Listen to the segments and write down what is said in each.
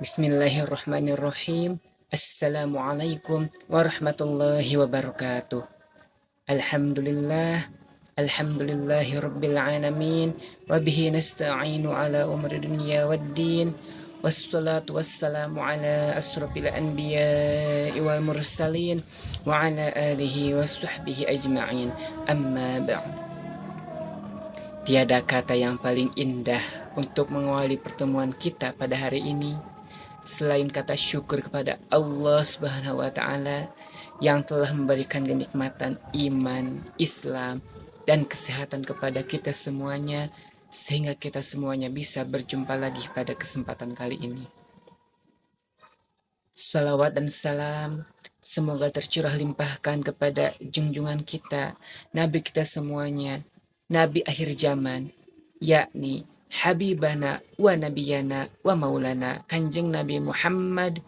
Bismillahirrahmanirrahim. Assalamualaikum warahmatullahi wabarakatuh. Alhamdulillah, alhamdulillahi rabbil alamin, wabihi nasta'inu ala umri dunya waddin, wassalatu wassalamu ala asrafil anbiya'i wal mursalin, wa ala alihi wa sahbihi ajma'in, amma ba'd. Tiada kata yang paling indah untuk mengawali pertemuan kita pada hari ini selain kata syukur kepada Allah Subhanahu wa taala yang telah memberikan kenikmatan iman, Islam, dan kesehatan kepada kita semuanya sehingga kita semuanya bisa berjumpa lagi pada kesempatan kali ini. Salawat dan salam semoga tercurah limpahkan kepada junjungan kita, Nabi kita semuanya, Nabi akhir zaman, yakni Habibana wa Nabiyana wa Maulana Kanjeng Nabi Muhammad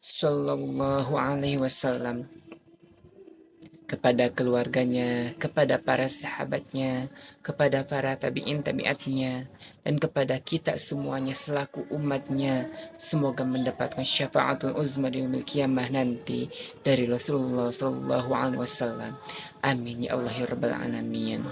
Sallallahu Alaihi Wasallam, kepada keluarganya, kepada para sahabatnya, kepada para tabi'in tabi'atnya, dan kepada kita semuanya selaku umatnya. Semoga mendapatkan syafaatul uzma di yaumil qiyamah nanti dari Rasulullah Sallallahu Alaihi Wasallam. Amin ya Allah ya Rabbal Alamin.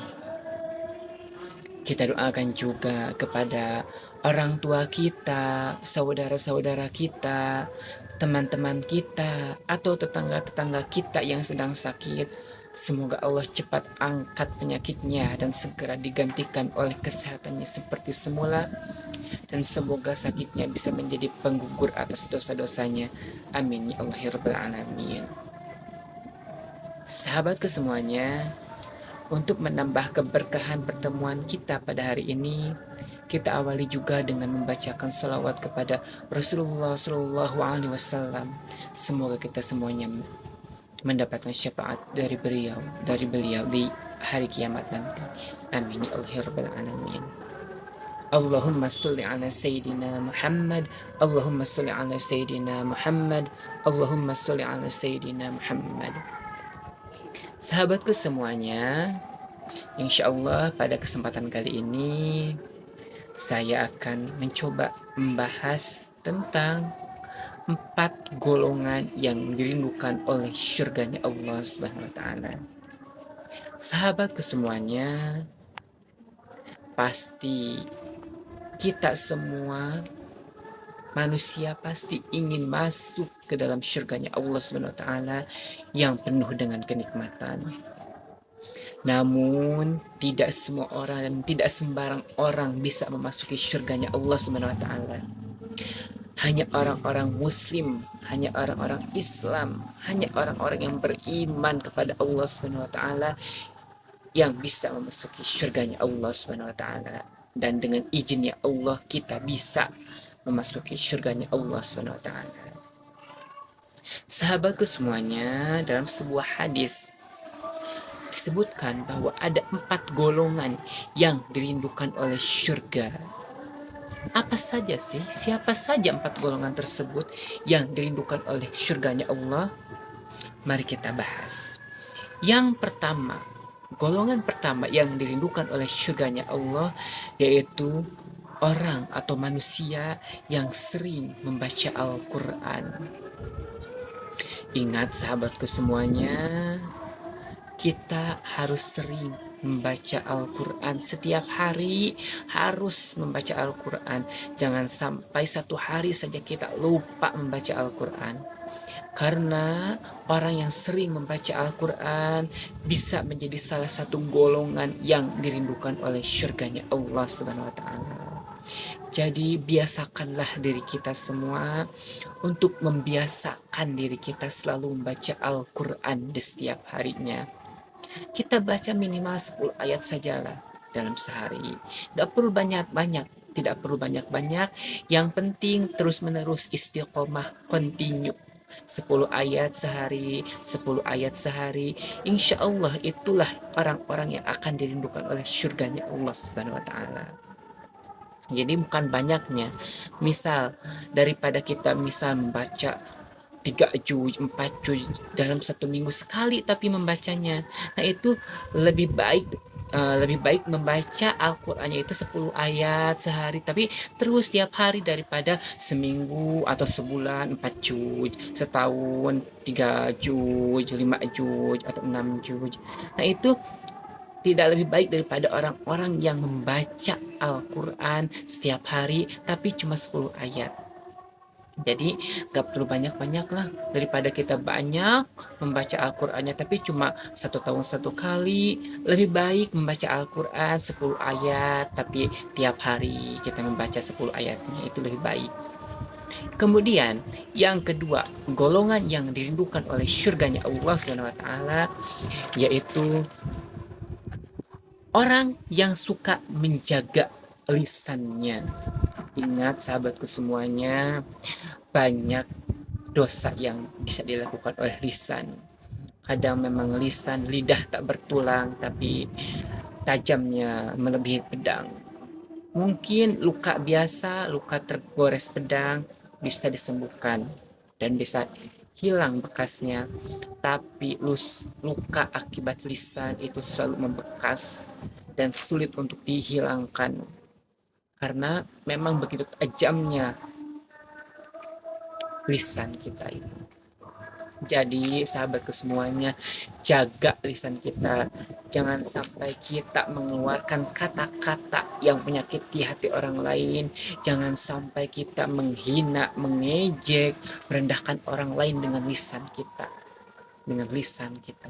Kita doakan juga kepada orang tua kita, saudara-saudara kita, teman-teman kita, atau tetangga-tetangga kita yang sedang sakit. Semoga Allah cepat angkat penyakitnya dan segera digantikan oleh kesehatannya seperti semula. Dan semoga sakitnya bisa menjadi penggugur atas dosa-dosanya. Amin ya Allah ya Rabbal Alamin. Sahabat kesemuanya, untuk menambah keberkahan pertemuan kita pada hari ini, kita awali juga dengan membacakan sholawat kepada Rasulullah Shallallahu Alaihi Wasallam. Semoga kita semuanya mendapatkan syafaat dari beliau di hari kiamat nanti. Amin ya Allah ya Rabbal Alamin. Allahumma sholli ala Sayyidina Muhammad, Allahumma sholli ala Sayyidina Muhammad, Allahumma sholli ala Sayyidina Muhammad. Sahabatku semuanya, insya Allah pada kesempatan kali ini saya akan mencoba membahas tentang 4 golongan yang dirindukan oleh syurganya Allah Subhanahu wa taala. Sahabatku semuanya, pasti kita semua manusia pasti ingin masuk ke dalam syurganya Allah Subhanahu wa taala yang penuh dengan kenikmatan. Namun tidak semua orang dan tidak sembarang orang bisa memasuki syurganya Allah Subhanahu wa taala. Hanya orang-orang muslim, hanya orang-orang Islam, hanya orang-orang yang beriman kepada Allah Subhanahu wa taala yang bisa memasuki syurganya Allah Subhanahu wa taala. Dan dengan izinnya Allah kita bisa memasuki syurganya Allah Subhanahu wa taala. Sahabatku semuanya, dalam sebuah hadis disebutkan bahwa ada 4 golongan yang dirindukan oleh syurga. Apa saja sih? Siapa saja 4 golongan tersebut yang dirindukan oleh syurganya Allah? Mari kita bahas. Yang pertama, golongan pertama yang dirindukan oleh syurganya Allah yaitu orang atau manusia yang sering membaca Al-Quran. Ingat sahabatku semuanya, kita harus sering membaca Al-Quran. Setiap hari harus membaca Al-Quran. Jangan sampai satu hari saja kita lupa membaca Al-Quran. Karena orang yang sering membaca Al-Quran bisa menjadi salah satu golongan yang dirindukan oleh syurganya Allah Subhanahu wa taala. Jadi biasakanlah diri kita semua untuk membiasakan diri kita selalu membaca Al-Quran di setiap harinya. Kita baca minimal 10 ayat sajalah dalam sehari. Tidak perlu banyak-banyak, tidak perlu banyak-banyak. Yang penting terus-menerus istiqomah, continue. 10 ayat sehari, 10 ayat sehari. Insya Allah itulah orang-orang yang akan dirindukan oleh syurganya Allah Subhanahu wa taala. Jadi bukan banyaknya. Misal daripada kita membaca 3 juz, 4 juz dalam 1 minggu sekali tapi membacanya. Nah itu lebih baik lebih baik membaca Al-Qur'annya itu 10 ayat sehari, tapi terus tiap hari daripada seminggu atau sebulan 4 juz, setahun 3 juz, 5 juz atau 6 juz. Nah, itu tidak lebih baik daripada orang-orang yang membaca Al-Quran setiap hari tapi cuma 10 ayat. Jadi gak perlu banyak-banyak lah, daripada kita banyak membaca Al-Qur'annya tapi cuma 1 tahun 1 kali. Lebih baik membaca Al-Qur'an 10 ayat tapi tiap hari kita membaca 10 ayatnya, itu lebih baik. Kemudian yang kedua, golongan yang dirindukan oleh surganya Allah Subhanahu wa taala, yaitu orang yang suka menjaga lisannya. Ingat sahabatku semuanya, banyak dosa yang bisa dilakukan oleh lisan. Kadang memang lidah tak bertulang, tapi tajamnya melebihi pedang. Mungkin luka biasa, luka tergores pedang bisa disembuhkan dan bisa hilang bekasnya. Tapi luka akibat lisan itu selalu membekas dan sulit untuk dihilangkan. Karena memang begitu tajamnya lisan kita itu. Jadi sahabatku semuanya, jaga lisan kita. Jangan sampai kita mengeluarkan kata-kata yang menyakiti hati orang lain. Jangan sampai kita menghina, mengejek, merendahkan orang lain dengan lisan kita. Dengan lisan kita.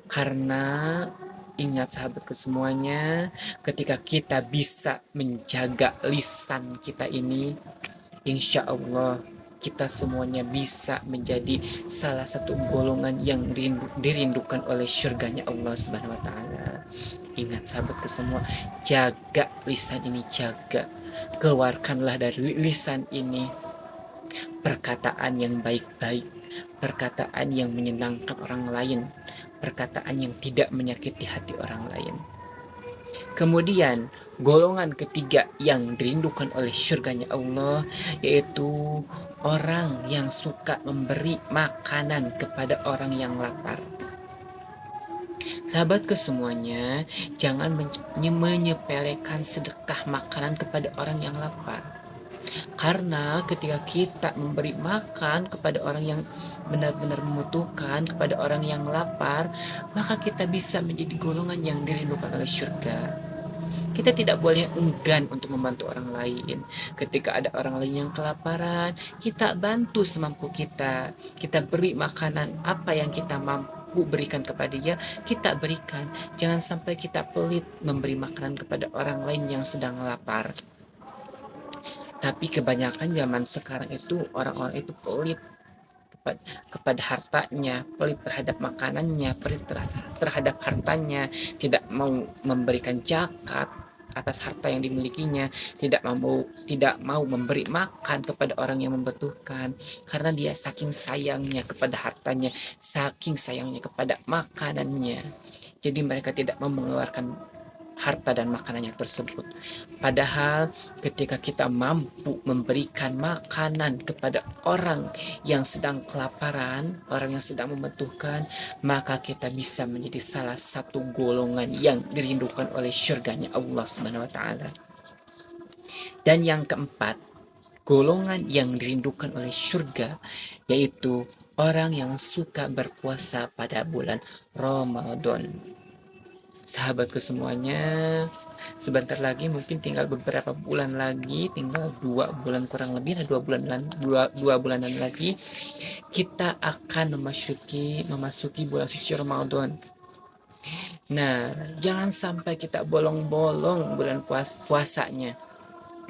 Karena ingat sahabatku semuanya, ketika kita bisa menjaga lisan kita ini, insya Allah kita semuanya bisa menjadi salah satu golongan yang dirindukan oleh surganya Allah Subhanahu wa taala. Ingat sahabatku semua, jaga lisan ini, jaga. Keluarkanlah dari lisan ini perkataan yang baik-baik, perkataan yang menyenangkan orang lain, perkataan yang tidak menyakiti hati orang lain. Kemudian golongan ketiga yang dirindukan oleh surganya Allah, yaitu orang yang suka memberi makanan kepada orang yang lapar. Sahabatku semuanya, jangan menyepelekan sedekah makanan kepada orang yang lapar. Karena ketika kita memberi makan kepada orang yang benar-benar membutuhkan, kepada orang yang lapar, maka kita bisa menjadi golongan yang dirindukan oleh surga. Kita tidak boleh enggan untuk membantu orang lain. Ketika ada orang lain yang kelaparan, kita bantu semampu kita. Kita beri makanan apa yang kita mampu berikan kepada dia, kita berikan. Jangan sampai kita pelit memberi makanan kepada orang lain yang sedang lapar. Tapi kebanyakan zaman sekarang itu orang-orang itu pelit kepada hartanya, pelit terhadap makanannya, pelit terhadap hartanya, tidak mau memberikan zakat atas harta yang dimilikinya, tidak mau memberi makan kepada orang yang membutuhkan, karena dia saking sayangnya kepada hartanya, saking sayangnya kepada makanannya. Jadi mereka tidak mau mengeluarkan harta dan makanannya tersebut. Padahal ketika kita mampu memberikan makanan kepada orang yang sedang kelaparan, orang yang sedang membutuhkan, maka kita bisa menjadi salah satu golongan yang dirindukan oleh surganya Allah Subhanahu wa taala. Dan yang keempat, golongan yang dirindukan oleh surga, yaitu orang yang suka berpuasa pada bulan Ramadan. Sahabatku semuanya, sebentar lagi, mungkin tinggal beberapa bulan lagi, tinggal 2 bulan kurang lebih, 2 bulanan lagi kita akan memasuki bulan suci Ramadan. Nah, jangan sampai kita bolong-bolong bulan puasanya.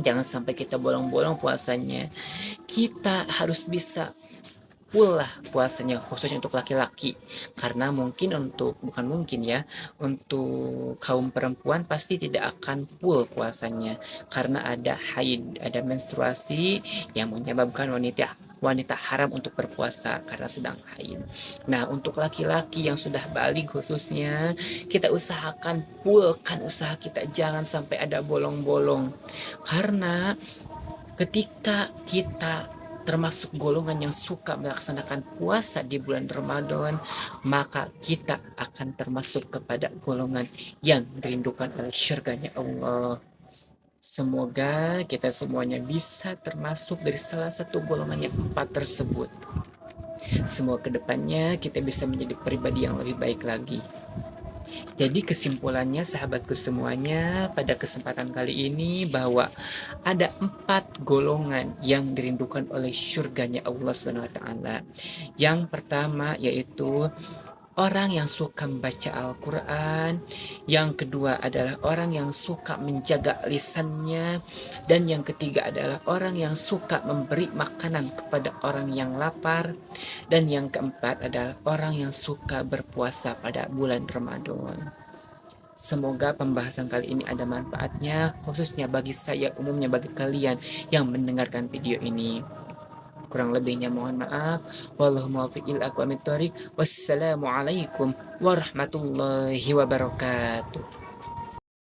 Jangan sampai kita bolong-bolong puasanya. Kita harus bisa full lah puasanya, khususnya untuk laki-laki. Karena untuk kaum perempuan pasti tidak akan full puasanya, karena ada haid, ada menstruasi yang menyebabkan wanita haram untuk berpuasa karena sedang haid. Nah, untuk laki-laki yang sudah balik khususnya, kita usahakan fullkan usaha kita, jangan sampai ada bolong-bolong. Karena ketika kita termasuk golongan yang suka melaksanakan puasa di bulan Ramadan, maka kita akan termasuk kepada golongan yang dirindukan oleh syurganya Allah. Semoga kita semuanya bisa termasuk dari salah satu golongan yang 4 tersebut. Semoga kedepannya kita bisa menjadi pribadi yang lebih baik lagi. Jadi kesimpulannya sahabatku semuanya, pada kesempatan kali ini bahwa ada 4 golongan yang dirindukan oleh syurganya Allah SWT. Yang pertama yaitu orang yang suka membaca Al-Quran. Yang kedua adalah orang yang suka menjaga lisannya. Dan yang ketiga adalah orang yang suka memberi makanan kepada orang yang lapar. Dan yang keempat adalah orang yang suka berpuasa pada bulan Ramadan. Semoga pembahasan kali ini ada manfaatnya, khususnya bagi saya, umumnya bagi kalian yang mendengarkan video ini. Kurang lebihnya mohon maaf. Wallahu muwaffiq ila aqwamit thoriq. Wassalamualaikum warahmatullahi wabarakatuh.